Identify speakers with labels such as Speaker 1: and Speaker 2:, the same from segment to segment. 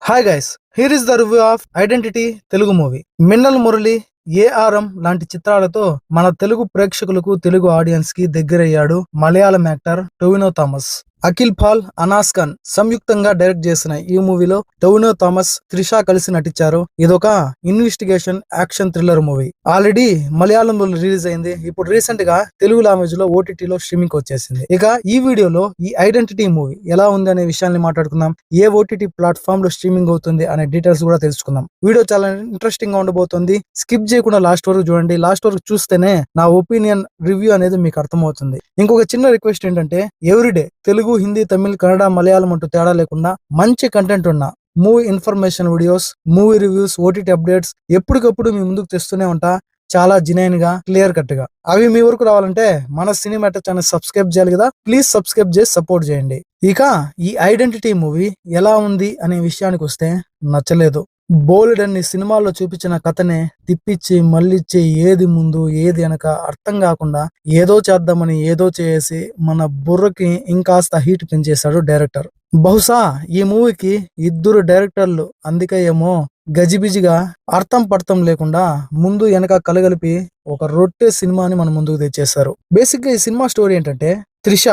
Speaker 1: Hi guys, here is the review of identity Telugu movie. Minnal Murali, ARM లాంటి చిత్రాలతో మన తెలుగు ప్రేక్షకులకు, తెలుగు ఆడియన్స్ కి దగ్గరయ్యాడు మలయాళం యాక్టర్ టొవినో థామస్. అఖిల్ పాల్, అనాస్ ఖాన్ సంయుక్తంగా డైరెక్ట్ చేసిన ఈ మూవీలో టొవినో థామస్, త్రిష కలిసి నటించారు. ఇదొక investigation action thriller movie. Already మలయాళంలో రిలీజ్ అయింది. ఇప్పుడు రీసెంట్ గా తెలుగు లాంగ్వేజ్ లో ఓటీటీలో స్ట్రీమింగ్ వచ్చేసింది. ఇక ఈ వీడియోలో ఈ ఐడెంటిటీ మూవీ ఎలా ఉంది అనే విషయాన్ని మాట్లాడుకుందాం. ఏ ఓటీటీ ప్లాట్ఫామ్ లో స్ట్రీమింగ్ అవుతుంది అనే డీటెయిల్స్ కూడా తెలుసుకుందాం. వీడియో చాలా ఇంట్రెస్టింగ్ గా ఉండబోతుంది. స్కిప్ చేయకుండా లాస్ట్ వరకు చూడండి. లాస్ట్ వరకు చూస్తేనే నా ఒపీనియన్ రివ్యూ అనేది మీకు అర్థమవుతుంది. ఇంకొక చిన్న రిక్వెస్ట్ ఏంటంటే, ఎవ్రీడే తెలుగు, హిందీ, తమిళ్, కన్నడ, మలయాళం అంటూ తేడా లేకుండా మంచి కంటెంట్ ఉన్న movie information videos, movie reviews, OTT updates ఎప్పటికప్పుడు మీ ముందుకు తెస్తూనే ఉంటా. చాలా జినైన్ గా, క్లియర్ కట్ గా. అవి మీ వరకు రావాలంటే మన సినిమాటో ఛానల్ సబ్స్క్రైబ్ చేయాలి కదా. ప్లీజ్ సబ్స్క్రైబ్ చేసి సపోర్ట్ చేయండి. ఇక ఈ ఐడెంటిటీ మూవీ ఎలా ఉంది అనే విషయానికి వస్తే, నచ్చలేదు. బోల్డ్ అన్ని సినిమాల్లో చూపించిన కథనే తిప్పిచ్చి మళ్ళిచ్చి ఏది ముందు ఏది వెనక అర్థం కాకుండా ఏదో చేద్దామని ఏదో చేసి మన బుర్రకి ఇంకాస్త హీట్ పెంచేశాడు డైరెక్టర్. బహుశా ఈ మూవీకి ఇద్దరు డైరెక్టర్లు అందుకే ఏమో గజిబిజిగా అర్థం పడతం లేకుండా ముందు వెనక కలగలిపి ఒక రొట్టె సినిమాని మన ముందుకు తెచ్చేశారు. బేసిక్ గా ఈ సినిమా స్టోరీ ఏంటంటే, త్రిష,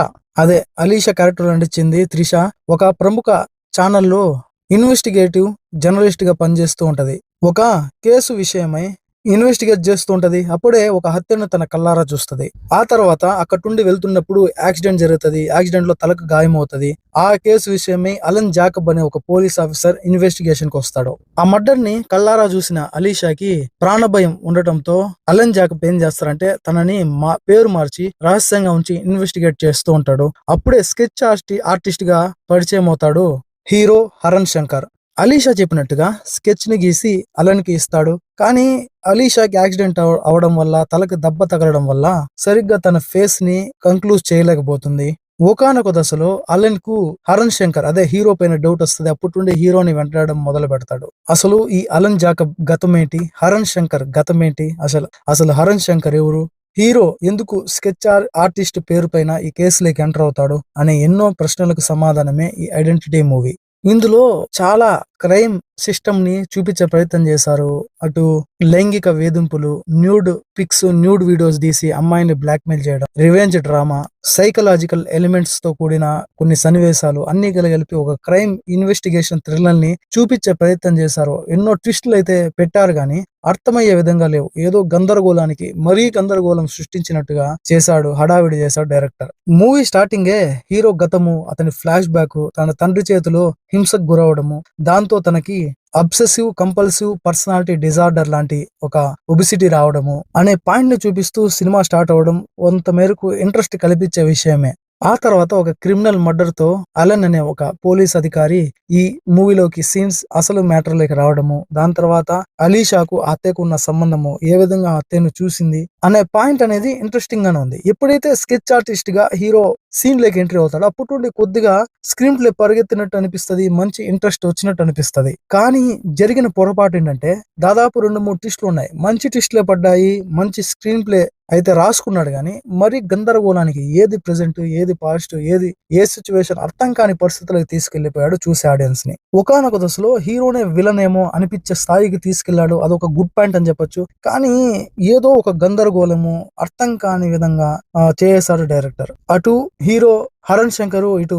Speaker 1: అదే అలీషా క్యారెక్టర్ నటించింది త్రిష, ఒక ప్రముఖ ఛానల్లో ఇన్వెస్టిగేటివ్ జర్నలిస్ట్ గా పనిచేస్తూ ఉంటది. ఒక కేసు విషయమై ఇన్వెస్టిగేట్ చేస్తూ ఉంటది. అప్పుడే ఒక హత్యను తన కల్లారా చూస్తది. ఆ తర్వాత అక్కడుండి వెళ్తున్నప్పుడు యాక్సిడెంట్ జరుగుతుంది. యాక్సిడెంట్ లో తలకు గాయం అవుతుంది. ఆ కేసు విషయమై అలన్ జాకబ్ అనే ఒక పోలీస్ ఆఫీసర్ ఇన్వెస్టిగేషన్ కి వస్తాడు. ఆ మర్డర్ ని కల్లారా చూసిన అలీషాకి ప్రాణభయం ఉండటంతో అలన్ జాకబ్ ఏం చేస్తారంటే, తనని పేరు మార్చి రహస్యంగా ఉంచి ఇన్వెస్టిగేట్ చేస్తూ ఉంటాడు. అప్పుడే స్కెచ్ ఆర్టిస్ట్ గా పరిచయం అవుతాడు హీరో హరణ్ శంకర్. అలీషా చెప్పినట్టుగా స్కెచ్ ని గీసి అలన్ కి ఇస్తాడు. కానీ అలీషాకి యాక్సిడెంట్ అవడం వల్ల, తలకు దెబ్బ తగలడం వల్ల సరిగ్గా తన ఫేస్ ని కంక్లూజ్ చేయలేకపోతుంది. ఒకానొక దశలో అలన్ కు హరణ్ శంకర్, అదే హీరో పైన డౌట్ వస్తుంది. అప్పటి హీరోని వెంటాడడం మొదలు పెడతాడు. అసలు ఈ అలన్ జాకబ్ గతమేంటి, హరణ్ శంకర్ గతమేంటి, అసలు హరణ్ శంకర్ ఎవరు, హీరో ఎందుకు స్కెచ్ ఆర్టిస్ట్ పేరు పైన ఈ కేసులోకి ఎంటర్ అవుతాడు అనే ఎన్నో ప్రశ్నలకు సమాధానమే ఈ ఐడెంటిటీ మూవీ. ఇందులో చాలా క్రైమ్ సిస్టమ్ ని చూపించే ప్రయత్నం చేశారు. అటు లైంగిక వేధింపులు, న్యూడ్ పిక్స్, న్యూడ్ వీడియోస్ తీసి అమ్మాయిని బ్లాక్మెయిల్ చేయడం, రివెంజ్ డ్రామా, సైకలాజికల్ ఎలిమెంట్స్ తో కూడిన కొన్ని సన్నివేశాలు అన్ని కలిపి ఒక క్రైమ్ ఇన్వెస్టిగేషన్ థ్రిల్లర్ ని చూపించే ప్రయత్నం చేశారు. ఎన్నో ట్విస్టులు అయితే పెట్టారు గానీ అర్థమయ్యే విధంగా లేవు. ఏదో గందరగోళానికి మరీ గందరగోళం సృష్టించినట్టుగా చేశాడు, హడావిడి చేశాడు డైరెక్టర్. మూవీ స్టార్టింగే హీరో గతము, అతని ఫ్లాష్ బ్యాక్, తన తండ్రి చేతిలో హింసకు గురవడము, దాంతో తనకి అబ్సెసివ్ కంపల్సివ్ పర్సనాలిటీ డిజార్డర్ లాంటి ఒక ఒబిసిటీ రావడము అనే పాయింట్ ని చూపిస్తూ సినిమా స్టార్ట్ అవడం కొంత మేరకు ఇంట్రెస్ట్ కల్పించే విషయమే. ఆ తర్వాత ఒక క్రిమినల్ మర్డర్ తో అలన్ అనే ఒక పోలీస్ అధికారి ఈ మూవీలోకి సీన్స్ అసలు మ్యాటర్ లోకి రావడము, దాని తర్వాత అలీషాకు హత్యకు ఉన్న సంబంధము, ఏ విధంగా హత్యను చూసింది అనే పాయింట్ అనేది ఇంట్రెస్టింగ్ గానే ఉంది. ఎప్పుడైతే స్కెచ్ ఆర్టిస్ట్ గా హీరో సీన్ లోకి ఎంట్రీ అవుతాడో అప్పటి కొద్దిగా స్క్రీన్ ప్లే పరిగెత్తినట్టు అనిపిస్తుంది, మంచి ఇంట్రెస్ట్ వచ్చినట్టు అనిపిస్తుంది. కానీ జరిగిన పొరపాటు ఏంటంటే, దాదాపు 2-3 ట్విస్టులు ఉన్నాయి. మంచి ట్విస్టులే పడ్డాయి, మంచి స్క్రీన్ ప్లే అయితే రాసుకున్నాడు గానీ మరీ గందరగోళానికి ఏది ప్రెజెంట్, ఏది పాజిటివ్, ఏ సిచ్యువేషన్ అర్థం కాని పరిస్థితులకు తీసుకెళ్లిపోయాడు చూసే ఆడియన్స్ ని. ఒకానొక దశలో హీరోనే విలన్ ఏమో అనిపించే స్థాయికి తీసుకెళ్లాడు. అదొక గుడ్ పాయింట్ అని చెప్పొచ్చు. కానీ ఏదో ఒక గందరగోళము, అర్థం కాని విధంగా చేశాడు డైరెక్టర్. అటు హీరో హరణ్ శంకర్, ఇటు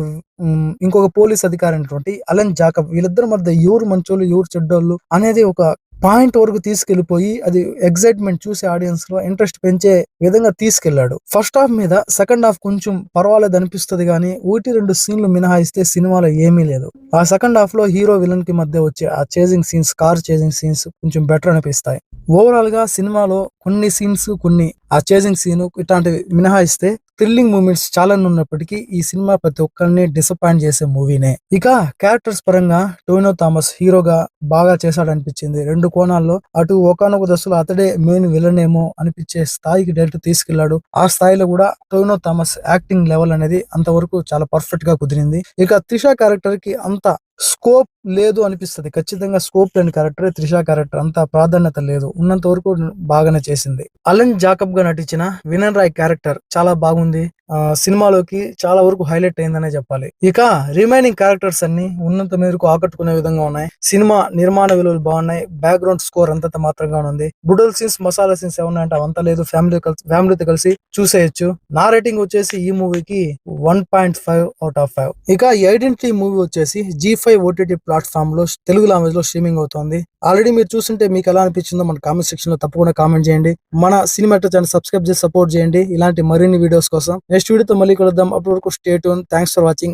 Speaker 1: ఇంకొక పోలీస్ అధికారి అయినటువంటి అలన్ జాకబ్, వీళ్ళిద్దరి మధ్య ఎవరు మంచోళ్ళు ఎవరు చెడ్డోళ్ళు అనేది ఒక పాయింట్ వరకు తీసుకెళ్లిపోయి అది ఎగ్జైట్మెంట్ చూసే ఆడియన్స్ లో ఇంట్రెస్ట్ పెంచే విధంగా తీసుకెళ్లాడు. ఫస్ట్ హాఫ్ మీద సెకండ్ హాఫ్ కొంచెం పర్వాలేదు అనిపిస్తుంది కానీ 1-2 సీన్లు మినహాయిస్తే సినిమాలో ఏమీ లేదు. ఆ సెకండ్ హాఫ్ లో హీరో విలన్ కి మధ్య వచ్చే ఆ chasing scenes, car chasing scenes కొంచెం బెటర్ అనిపిస్తాయి. ఓవరాల్ గా సినిమాలో కొన్ని సీన్స్, కొన్ని ఆ చేజింగ్ సీన్ ఇట్లాంటివి మినహాయిస్తే థ్రిల్లింగ్ మూమెంట్స్ చాలా ఉన్నప్పటికీ ఈ సినిమా ప్రతి ఒక్కరిని డిసప్పాయింట్ చేసే మూవీనే. ఇక క్యారెక్టర్స్ పరంగా టొవినో థామస్ హీరోగా బాగా చేశాడనిపించింది. 2 కోణాల్లో అటు ఒకానొక దశలో అతడే మెయిన్ విలన్ ఏమో అనిపించే స్థాయికి డైరెక్ట్ తీసుకెళ్లాడు. ఆ స్థాయిలో కూడా టొవినో థామస్ యాక్టింగ్ లెవెల్ అనేది అంతవరకు చాలా పర్ఫెక్ట్ గా కుదిరింది. ఇక త్రిష క్యారెక్టర్ కి అంత స్కోప్ లేదు అనిపిస్తుంది. ఖచ్చితంగా స్కోప్ లేని క్యారెక్టర్ త్రిష క్యారెక్టర్, అంత ప్రాధాన్యత లేదు. ఉన్నంత వరకు బాగానే చేసింది. అలన్ జాకబ్ గా నటించిన వినన్ రాయ్ క్యారెక్టర్ చాలా బాగుంది. సినిమాలోకి చాలా వరకు హైలైట్ అయిందనే చెప్పాలి. ఇక రిమైనింగ్ క్యారెక్టర్స్ అన్ని ఉన్నంత మేరకు ఆకట్టుకునే విధంగా ఉన్నాయి. సినిమా నిర్మాణ విలువలు బాగున్నాయి. బ్యాక్గ్రౌండ్ స్కోర్ అంతంత మాత్రంగా ఉంది. బుడల్ సీన్స్, మసాలా సీన్స్ ఏమన్నాయంటే అవంతా లేదు. ఫ్యామిలీతో కలిసి చూసేయచ్చు. నా రేటింగ్ వచ్చేసి ఈ మూవీకి 1.5/5. ఇక ఈ ఐడెంటిటీ మూవీ వచ్చేసి G5 OTT ప్లాట్ఫామ్ లో తెలుగు లాంగ్వేజ్ లో స్ట్రీమింగ్ అవుతోంది. ఆల్రెడీ మీరు చూస్తుంటే మీకు ఎలా అనిపించిందో మన కామెంట్ సెక్షన్ లో తప్పకుండా కామెంట్ చేయండి. మన సినిమా ఛానల్ సబ్స్క్రైబ్ చేసి సపోర్ట్ చేయండి. ఇలాంటి మరిన్ని వీడియోస్ కోసం నెక్స్ట్ వీడియోతో మళ్ళీ కలుద్దాం. అప్పటి వరకు stay tune. Thanks for watching.